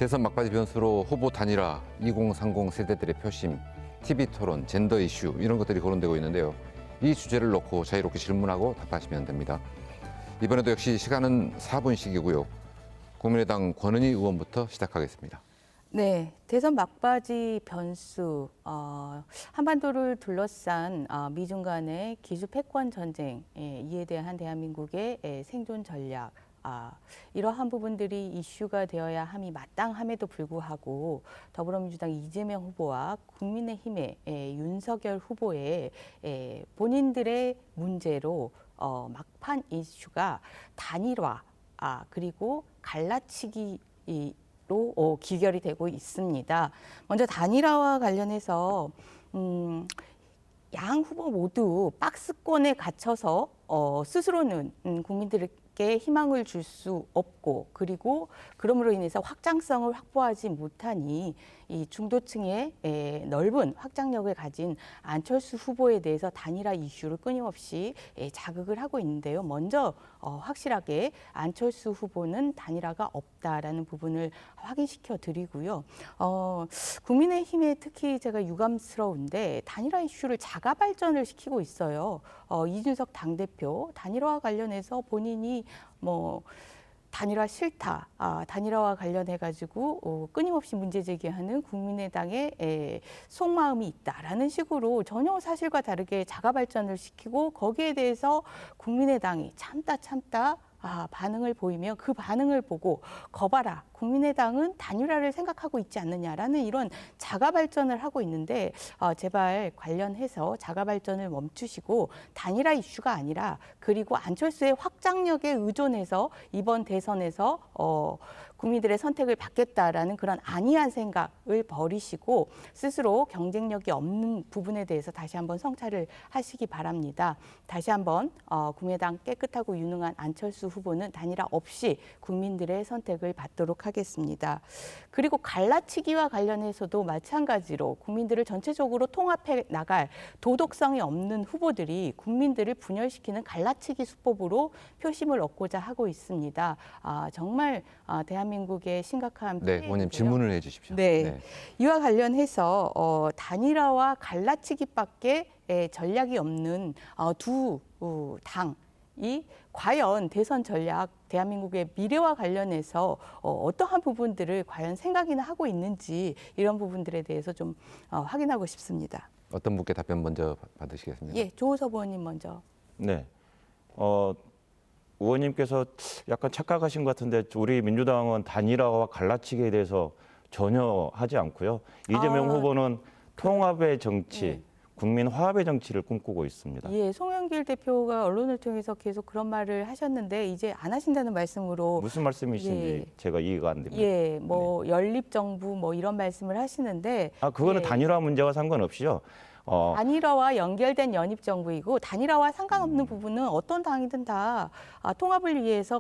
대선 막바지 변수로 후보 단일화, 2030 세대들의 표심, TV 토론, 젠더 이슈 이런 것들이 거론되고 있는데요. 이 주제를 놓고 자유롭게 질문하고 답하시면 됩니다. 이번에도 역시 시간은 4분씩이고요. 국민의당 권은희 의원부터 시작하겠습니다. 네, 대선 막바지 변수, 한반도를 둘러싼 미중 간의 기술 패권 전쟁, 이에 대한 대한민국의 생존 전략, 이러한 부분들이 이슈가 되어야 함이 마땅함에도 불구하고 더불어민주당 이재명 후보와 국민의힘의 윤석열 후보의 본인들의 문제로 막판 이슈가 단일화, 그리고 갈라치기 로 기결이 되고 있습니다. 먼저 단일화와 관련해서 양 후보 모두 박스권에 갇혀서 스스로는 국민들에게 희망을 줄 수 없고, 그리고 그럼으로 인해서 확장성을 확보하지 못하니 이 중도층의 넓은 확장력을 가진 안철수 후보에 대해서 단일화 이슈를 끊임없이 자극을 하고 있는데요. 먼저 확실하게 안철수 후보는 단일화가 없다라는 부분을 확인시켜 드리고요. 국민의힘에 특히 제가 유감스러운데 단일화 이슈를 자가 발전을 시키고 있어요. 이준석 당대표 단일화와 관련해서 본인이 단일화 싫다, 단일화와 관련해가지고 끊임없이 문제 제기하는 국민의당의 속마음이 있다라는 식으로 전혀 사실과 다르게 자가 발전을 시키고, 거기에 대해서 국민의당이 참다 반응을 보이며 그 반응을 보고 거봐라, 국민의당은 단일화를 생각하고 있지 않느냐라는 이런 자가 발전을 하고 있는데, 제발 관련해서 자가 발전을 멈추시고 단일화 이슈가 아니라, 그리고 안철수의 확장력에 의존해서 이번 대선에서 국민들의 선택을 받겠다라는 그런 안이한 생각을 버리시고 스스로 경쟁력이 없는 부분에 대해서 다시 한번 성찰을 하시기 바랍니다. 다시 한번 국민의당 깨끗하고 유능한 안철수 후보는 단일화 없이 국민들의 선택을 받도록 하겠습니다. 그리고 갈라치기와 관련해서도 마찬가지로 국민들을 전체적으로 통합해 나갈 도덕성이 없는 후보들이 국민들을 분열시키는 갈라치기 수법으로 표심을 얻고자 하고 있습니다. 정말 대한민국의 심각한 네, 의원님 질문을 해주십시오. 네. 이와 관련해서 단일화와 갈라치기밖에 전략이 없는 두 당이 과연 대선 전략, 대한민국의 미래와 관련해서 어떠한 부분들을 과연 생각이나 하고 있는지, 이런 부분들에 대해서 좀 확인하고 싶습니다. 어떤 분께 답변 먼저 받으시겠습니까? 예, 조호섭 의원님 먼저. 네. 의원님께서 약간 착각하신 것 같은데, 우리 민주당은 단일화와 갈라치기에 대해서 전혀 하지 않고요. 이재명 후보는 통합의 정치, 국민 화합의 정치를 꿈꾸고 있습니다. 예, 송영길 대표가 언론을 통해서 계속 그런 말을 하셨는데 이제 안 하신다는 말씀으로. 무슨 말씀이신지 제가 이해가 안 됩니다. 예, 연립정부 이런 말씀을 하시는데. 그거는 단일화 문제와 상관없이요. 단일화와 연결된 연입정부이고, 단일화와 상관없는 부분은 어떤 당이든 다 통합을 위해서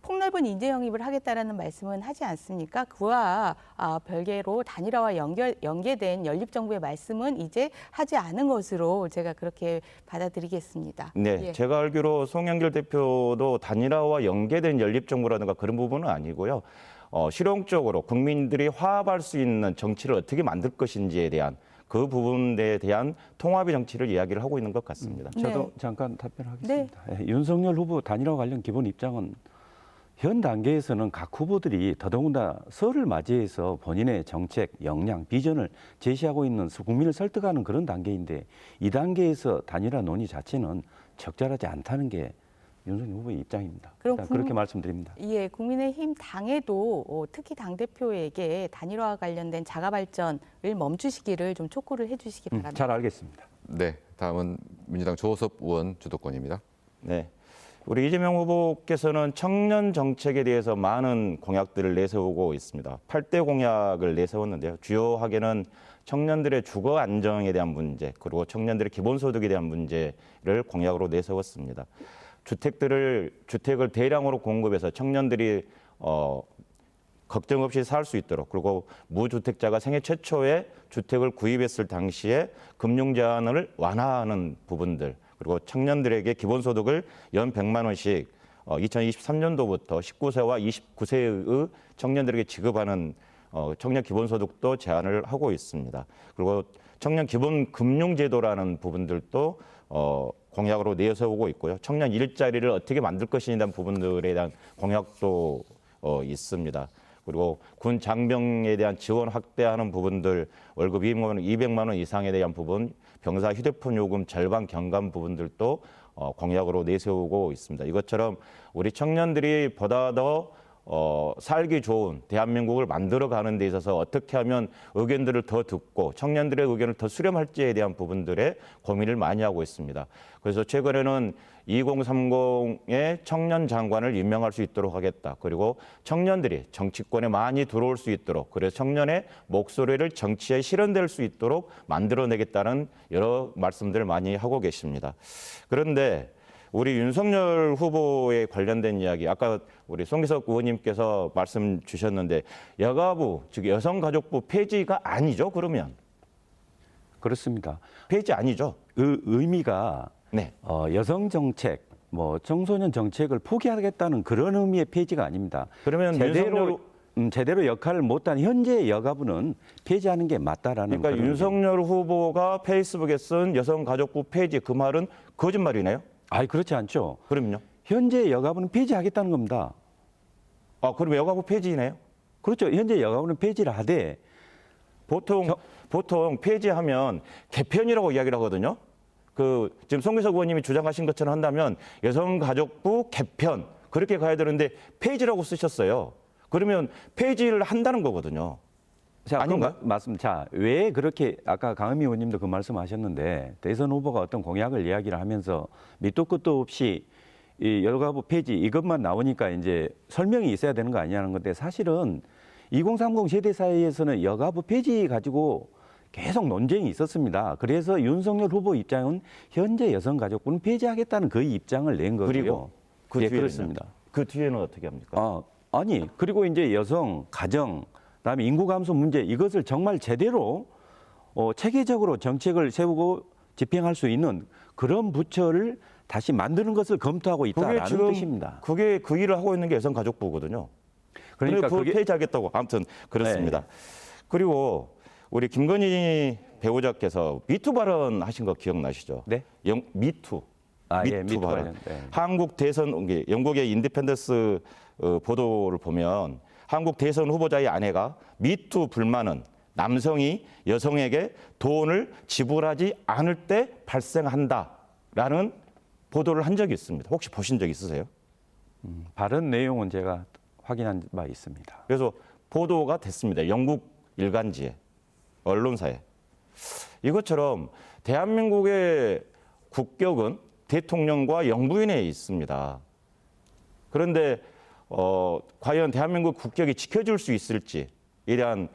폭넓은 인재 영입을 하겠다라는 말씀은 하지 않습니까? 그와 별개로 단일화와 연계된 연립정부의 말씀은 이제 하지 않은 것으로 제가 그렇게 받아들이겠습니다. 네, 예. 제가 알기로 송영길 대표도 단일화와 연계된 연립정부라든가 그런 부분은 아니고요. 실용적으로 국민들이 화합할 수 있는 정치를 어떻게 만들 것인지에 대한 그 부분에 대한 통합의 정치를 이야기를 하고 있는 것 같습니다. 저도 잠깐 답변하겠습니다. 네. 윤석열 후보 단일화 관련 기본 입장은 현 단계에서는 각 후보들이 더더군다나 설을 맞이해서 본인의 정책, 역량, 비전을 제시하고 있는 국민을 설득하는 그런 단계인데, 이 단계에서 단일화 논의 자체는 적절하지 않다는 게 윤석열 후보의 입장입니다. 일단 그렇게 말씀드립니다. 예, 국민의힘 당에도 특히 당대표에게 단일화와 관련된 자가 발전을 멈추시기를 좀 촉구를 해주시기 바랍니다. 잘 알겠습니다. 네, 다음은 민주당 조호섭 의원 주도권입니다. 네. 우리 이재명 후보께서는 청년 정책에 대해서 많은 공약들을 내세우고 있습니다. 8대 공약을 내세웠는데요. 주요하게는 청년들의 주거 안정에 대한 문제, 그리고 청년들의 기본소득에 대한 문제를 공약으로 내세웠습니다. 주택을 대량으로 공급해서 청년들이 걱정 없이 살 수 있도록, 그리고 무주택자가 생애 최초에 주택을 구입했을 당시에 금융 제한을 완화하는 부분들, 그리고 청년들에게 기본소득을 연 100만 원씩 2023년도부터 19세와 29세의 청년들에게 지급하는 청년 기본소득도 제한을 하고 있습니다. 그리고 청년 기본 금융제도라는 부분들도 공약으로 내세우고 있고요. 청년 일자리를 어떻게 만들 것이냐는 대한 부분들에 대한 공약도 있습니다. 그리고 군 장병에 대한 지원 확대하는 부분들, 월급 200만 원 이상에 대한 부분, 병사 휴대폰 요금 절반 경감 부분들도 공약으로 내세우고 있습니다. 이것처럼 우리 청년들이 보다 더 살기 좋은 대한민국을 만들어가는 데 있어서 어떻게 하면 의견들을 더 듣고 청년들의 의견을 더 수렴할지에 대한 부분들에 고민을 많이 하고 있습니다. 그래서 최근에는 2030의 청년 장관을 임명할 수 있도록 하겠다. 그리고 청년들이 정치권에 많이 들어올 수 있도록, 그래서 청년의 목소리를 정치에 실현될 수 있도록 만들어내겠다는 여러 말씀들을 많이 하고 계십니다. 그런데 우리 윤석열 후보에 관련된 이야기, 아까 우리 송기석 의원님께서 말씀 주셨는데 여가부, 즉 여성가족부 폐지가 아니죠, 그러면? 그렇습니다. 폐지 아니죠? 그 의미가 네. 여성 정책, 뭐 청소년 정책을 포기하겠다는 그런 의미의 폐지가 아닙니다. 그러면 제대로 역할을 못한 현재 여가부는 폐지하는 게 맞다라는. 그러니까 윤석열 후보가 페이스북에 쓴 여성가족부 폐지 그 말은 거짓말이네요? 아니 그렇지 않죠. 그럼요. 현재 여가부는 폐지하겠다는 겁니다. 아, 그럼 여가부 폐지네요? 그렇죠. 현재 여가부는 폐지를 하되 보통 폐지하면 개편이라고 이야기를 하거든요. 지금 송기석 의원님이 주장하신 것처럼 한다면 여성가족부 개편 그렇게 가야 되는데 폐지라고 쓰셨어요. 그러면 폐지를 한다는 거거든요. 자, 아닌가요? 맞습니다. 자, 왜 그렇게 아까 강은미 의원님도 그 말씀하셨는데 대선 후보가 어떤 공약을 이야기를 하면서 밑도 끝도 없이 이 여가부 폐지 이것만 나오니까 이제 설명이 있어야 되는 거 아니냐는 건데 사실은 2030 세대 사이에서는 여가부 폐지 가지고 계속 논쟁이 있었습니다. 그래서 윤석열 후보 입장은 현재 여성가족부는 폐지하겠다는 그 입장을 낸 거고요. 그리고 그 예, 뒤에는요? 그렇습니다. 그 뒤에는 어떻게 합니까? 아니 그리고 이제 여성, 가정, 그다음에 인구 감소 문제 이것을 정말 제대로 체계적으로 정책을 세우고 집행할 수 있는 그런 부처를 다시 만드는 것을 검토하고 있다라는 뜻입니다. 그게 그 일을 하고 있는 게 여성가족부거든요. 그러니까 그걸 폐지하겠다고. 아무튼 그렇습니다. 네. 그리고 우리 김건희 배우자께서 미투 발언하신 거 기억나시죠? 네. 미투. 예, 미투 발언. 관련, 네. 한국 대선 영국의 인디펜던스 보도를 보면 한국 대선 후보자의 아내가 미투 불만은 남성이 여성에게 돈을 지불하지 않을 때 발생한다라는 보도를 한 적이 있습니다. 혹시 보신 적 있으세요? 발언 내용은 제가 확인한 바 있습니다. 그래서 보도가 됐습니다. 영국 일간지에, 언론사에. 이것처럼 대한민국의 국격은 대통령과 영부인에 있습니다. 그런데 과연 대한민국 국격이 지켜줄 수 있을지에 대한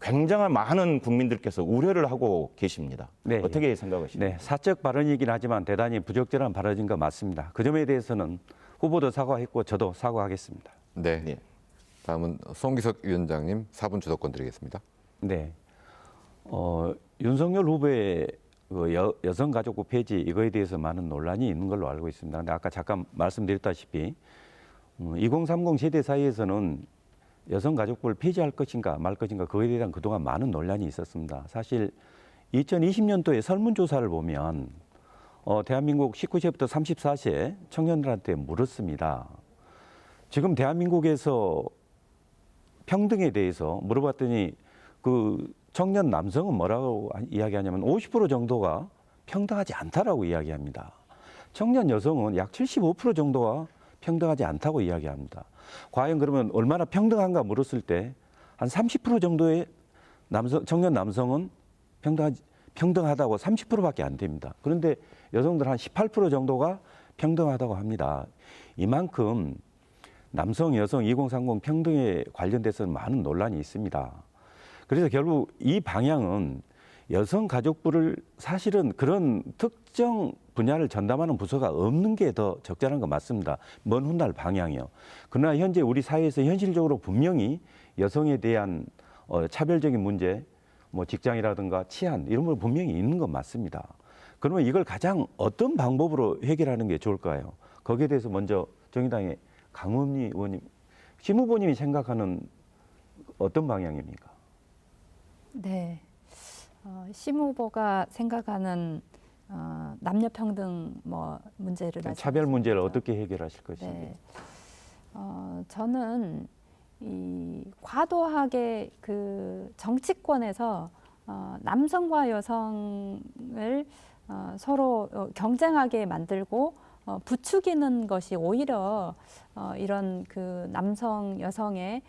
굉장한 많은 국민들께서 우려를 하고 계십니다. 네. 어떻게 생각하십니까? 네, 사적 발언이긴 하지만 대단히 부적절한 발언인 거 맞습니다. 그 점에 대해서는 후보도 사과했고 저도 사과하겠습니다. 네. 네. 다음은 송기석 위원장님 4분 주도권 드리겠습니다. 네, 윤석열 후보의 그 여성가족부 폐지 이거에 대해서 많은 논란이 있는 걸로 알고 있습니다. 근데 아까 잠깐 말씀드렸다시피 2030 세대 사이에서는 여성가족부를 폐지할 것인가 말 것인가 그거에 대한 그동안 많은 논란이 있었습니다. 사실 2020년도에 설문조사를 보면 대한민국 19세부터 34세 청년들한테 물었습니다. 지금 대한민국에서 평등에 대해서 물어봤더니 그 청년 남성은 뭐라고 이야기하냐면 50% 정도가 평등하지 않다라고 이야기합니다. 청년 여성은 약 75% 정도가 평등하지 않다고 이야기합니다. 과연 그러면 얼마나 평등한가 물었을 때 한 30% 정도의 청년 남성은 평등하다고 30%밖에 안 됩니다. 그런데 여성들 한 18% 정도가 평등하다고 합니다. 이만큼 남성, 여성 2030 평등에 관련돼서는 많은 논란이 있습니다. 그래서 결국 이 방향은 여성가족부를 사실은 그런 특정 분야를 전담하는 부서가 없는 게 더 적절한 거 맞습니다. 먼 훗날 방향이요. 그러나 현재 우리 사회에서 현실적으로 분명히 여성에 대한 차별적인 문제, 뭐 직장이라든가 치안 이런 거 분명히 있는 건 맞습니다. 그러면 이걸 가장 어떤 방법으로 해결하는 게 좋을까요? 거기에 대해서 먼저 정의당의 강은미 의원님, 심 후보님이 생각하는 어떤 방향입니까? 네, 심 후보가 생각하는 남녀평등 문제를 차별 문제를 말씀하셨죠. 어떻게 해결하실 것인지. 네, 저는 이 과도하게 그 정치권에서 남성과 여성을 서로 경쟁하게 만들고 부추기는 것이 오히려 이런 그 남성 여성의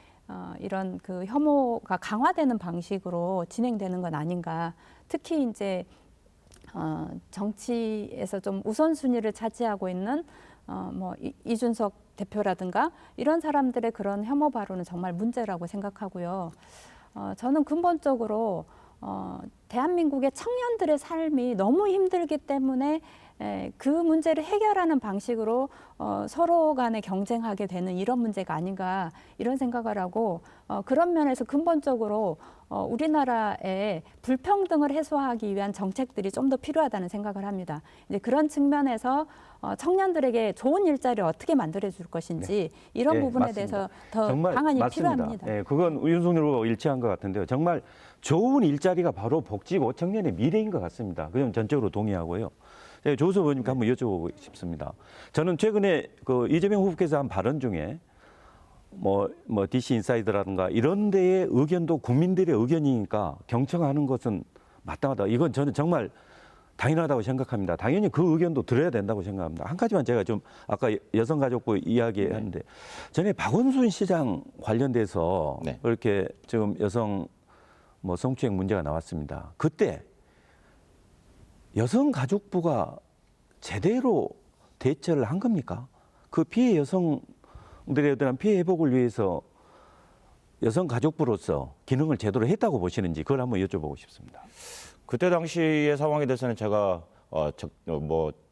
이런 그 혐오가 강화되는 방식으로 진행되는 건 아닌가. 특히 이제 정치에서 좀 우선순위를 차지하고 있는 이준석 대표라든가 이런 사람들의 그런 혐오 발언은 정말 문제라고 생각하고요. 저는 근본적으로 대한민국의 청년들의 삶이 너무 힘들기 때문에 그 문제를 해결하는 방식으로 서로 간에 경쟁하게 되는 이런 문제가 아닌가 이런 생각을 하고 그런 면에서 근본적으로 우리나라의 불평등을 해소하기 위한 정책들이 좀 더 필요하다는 생각을 합니다. 이제 그런 측면에서 청년들에게 좋은 일자리를 어떻게 만들어 줄 것인지 이런 네, 부분에 맞습니다. 대해서 더 정말 방안이 맞습니다. 필요합니다. 예, 그건 윤석열 후보가 일치한 것 같은데요. 정말 좋은 일자리가 바로 복지고 청년의 미래인 것 같습니다. 그건 전적으로 동의하고요. 제가 조수 의원님께 한번 여쭤보고 싶습니다. 저는 최근에 그 이재명 후보께서 한 발언 중에 DC 인사이드라든가 이런 데의 의견도 국민들의 의견이니까 경청하는 것은 마땅하다. 이건 저는 정말 당연하다고 생각합니다. 당연히 그 의견도 들어야 된다고 생각합니다. 한 가지만 제가 좀 아까 여성가족부 이야기했는데 전에 박원순 시장 관련돼서 네. 그렇게 지금 여성 성추행 문제가 나왔습니다. 그때 여성가족부가 제대로 대처를 한 겁니까? 그 피해 여성들에 대한 피해 회복을 위해서 여성가족부로서 기능을 제대로 했다고 보시는지 그걸 한번 여쭤보고 싶습니다. 그때 당시의 상황에 대해서는 제가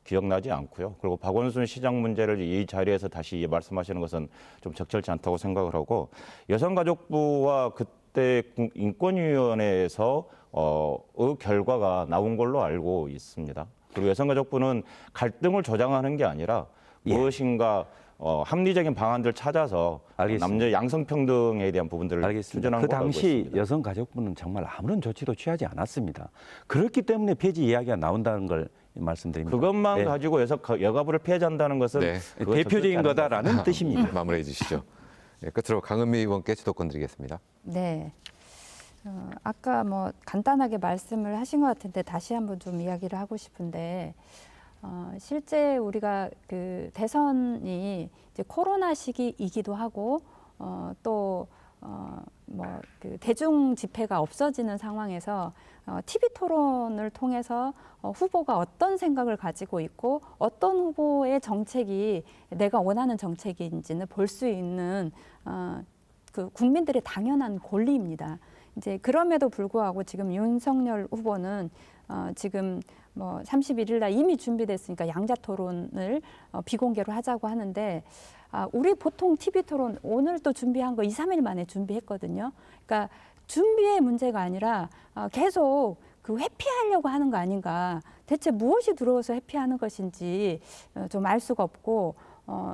기억나지 않고요. 그리고 박원순 시장 문제를 이 자리에서 다시 말씀하시는 것은 좀 적절치 않다고 생각을 하고 여성가족부와 그때 인권위원회에서 결과가 나온 걸로 알고 있습니다. 그리고 여성가족부는 갈등을 조장하는 게 아니라 무엇인가 합리적인 방안들을 찾아서 알겠습니다. 남녀 양성평등에 대한 부분들을 알겠습니다. 추진한 그 걸로 알고 당시 있습니다. 여성가족부는 정말 아무런 조치도 취하지 않았습니다. 그렇기 때문에 폐지 이야기가 나온다는 걸 말씀드립니다. 그것만 네. 가지고 여가부를 폐지한다는 것은 네. 그건 대표적인 적절치 않은 거다라는 뜻입니다. 마무리해 주시죠. 네, 끝으로 강은미 의원께 주도권 드리겠습니다. 네. 아까 간단하게 말씀을 하신 것 같은데 다시 한번 좀 이야기를 하고 싶은데 실제 우리가 그 대선이 이제 코로나 시기이기도 하고 그 대중 집회가 없어지는 상황에서 TV 토론을 통해서 후보가 어떤 생각을 가지고 있고 어떤 후보의 정책이 내가 원하는 정책인지는 볼 수 있는 그 국민들의 당연한 권리입니다. 이제 그럼에도 불구하고 지금 윤석열 후보는 지금 31일 날 이미 준비됐으니까 양자 토론을 비공개로 하자고 하는데 우리 보통 TV 토론 오늘 또 준비한 거 2, 3일 만에 준비했거든요. 그러니까 준비의 문제가 아니라 계속 그 회피하려고 하는 거 아닌가. 대체 무엇이 들어와서 회피하는 것인지 좀 알 수가 없고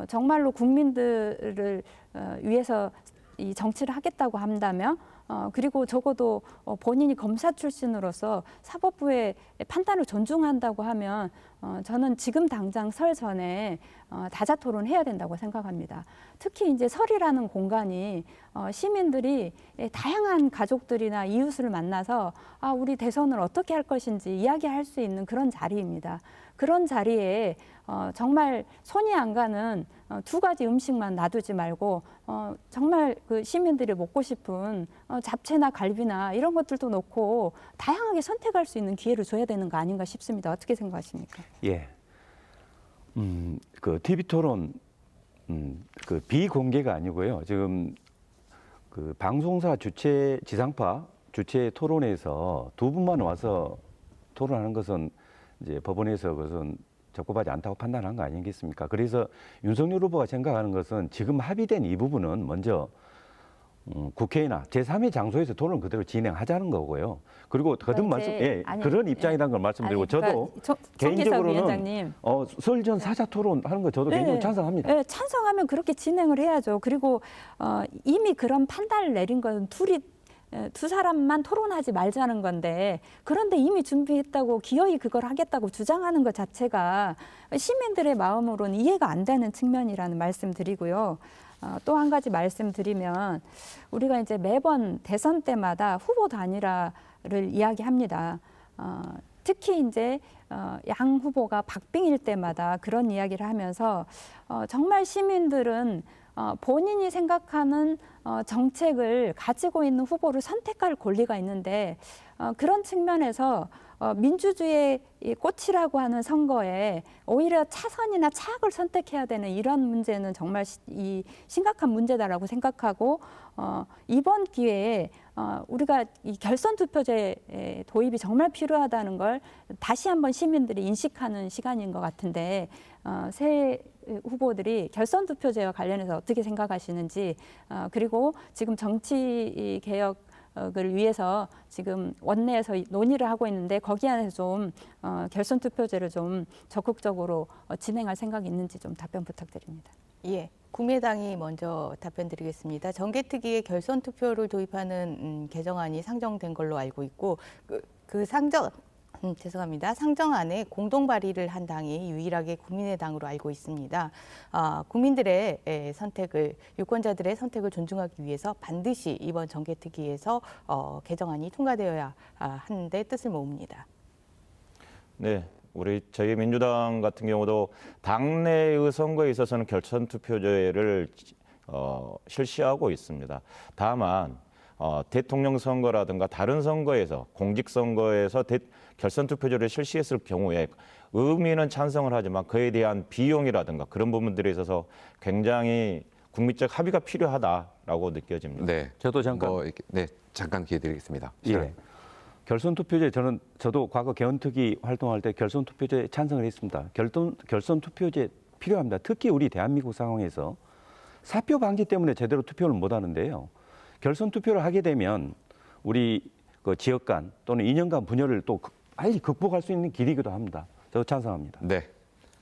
정말로 국민들을 위해서 이 정치를 하겠다고 한다면 그리고 적어도 본인이 검사 출신으로서 사법부의 판단을 존중한다고 하면 저는 지금 당장 설 전에 다자 토론해야 된다고 생각합니다. 특히 이제 설이라는 공간이 시민들이 다양한 가족들이나 이웃을 만나서 우리 대선을 어떻게 할 것인지 이야기할 수 있는 그런 자리입니다. 그런 자리에 정말 손이 안 가는 두 가지 음식만 놔두지 말고 정말 그 시민들이 먹고 싶은 잡채나 갈비나 이런 것들도 놓고 다양하게 선택할 수 있는 기회를 줘야 되는 거 아닌가 싶습니다. 어떻게 생각하십니까? 예. 그 TV 토론 그 비공개가 아니고요. 지금 그 방송사 주최 지상파 주최 토론에서 두 분만 와서 토론하는 것은 이제 법원에서 그것은 적법하지 않다고 판단한 거 아니겠습니까? 그래서 윤석열 후보가 생각하는 것은 지금 합의된 이 부분은 먼저 국회나 제3의 장소에서 토론을 그대로 진행하자는 거고요. 그리고 거듭 말씀, 예, 그런 입장이라는 걸 말씀드리고 저도 개인적으로는 위원장님. 설 전 사자 토론하는 거 저도 개인적으로 찬성합니다. 네, 찬성하면 그렇게 진행을 해야죠. 그리고 이미 그런 판단을 내린 건 두 사람만 토론하지 말자는 건데 그런데 이미 준비했다고 기어이 그걸 하겠다고 주장하는 것 자체가 시민들의 마음으로는 이해가 안 되는 측면이라는 말씀드리고요. 또 한 가지 말씀드리면 우리가 이제 매번 대선 때마다 후보 단일화를 이야기합니다. 특히 이제 양 후보가 박빙일 때마다 그런 이야기를 하면서 정말 시민들은 본인이 생각하는 정책을 가지고 있는 후보를 선택할 권리가 있는데 그런 측면에서 민주주의의 꽃이라고 하는 선거에 오히려 차선이나 차악을 선택해야 되는 이런 문제는 정말 심각한 문제다라고 생각하고 이번 기회에 우리가 이 결선 투표제 도입이 정말 필요하다는 걸 다시 한번 시민들이 인식하는 시간인 것 같은데 새 후보들이 결선 투표제와 관련해서 어떻게 생각하시는지 그리고 지금 정치 개혁을 위해서 지금 원내에서 논의를 하고 있는데 거기 안에서 좀 결선 투표제를 좀 적극적으로 진행할 생각이 있는지 좀 답변 부탁드립니다. 예, 국민의당이 먼저 답변드리겠습니다. 정개특위에 결선 투표를 도입하는 개정안이 상정된 걸로 알고 있고 상정안에 공동 발의를 한 당이 유일하게 국민의당으로 알고 있습니다. 국민들의 선택을, 유권자들의 선택을 존중하기 위해서 반드시 이번 정개특위에서 개정안이 통과되어야 하는데 뜻을 모읍니다. 네, 저희 민주당 같은 경우도 당내의 선거에 있어서는 결선 투표제를 실시하고 있습니다. 다만 대통령 선거라든가 다른 선거에서 공직선거에서 결선 투표제를 실시했을 경우에 의미는 찬성을 하지만 그에 대한 비용이라든가 그런 부분들에 있어서 굉장히 국민적 합의가 필요하다라고 느껴집니다. 네, 저도 잠깐 잠깐 기회 드리겠습니다. 예. 결선 투표제 저도 과거 개헌특위 활동할 때 결선 투표제에 찬성을 했습니다. 결선 투표제 필요합니다. 특히 우리 대한민국 상황에서 사표 방지 때문에 제대로 투표를 못 하는데요. 결선 투표를 하게 되면 우리 그 지역 간 또는 이념 간 분열을 또 빨리 극복할 수 있는 길이기도 합니다. 저도 찬성합니다. 네,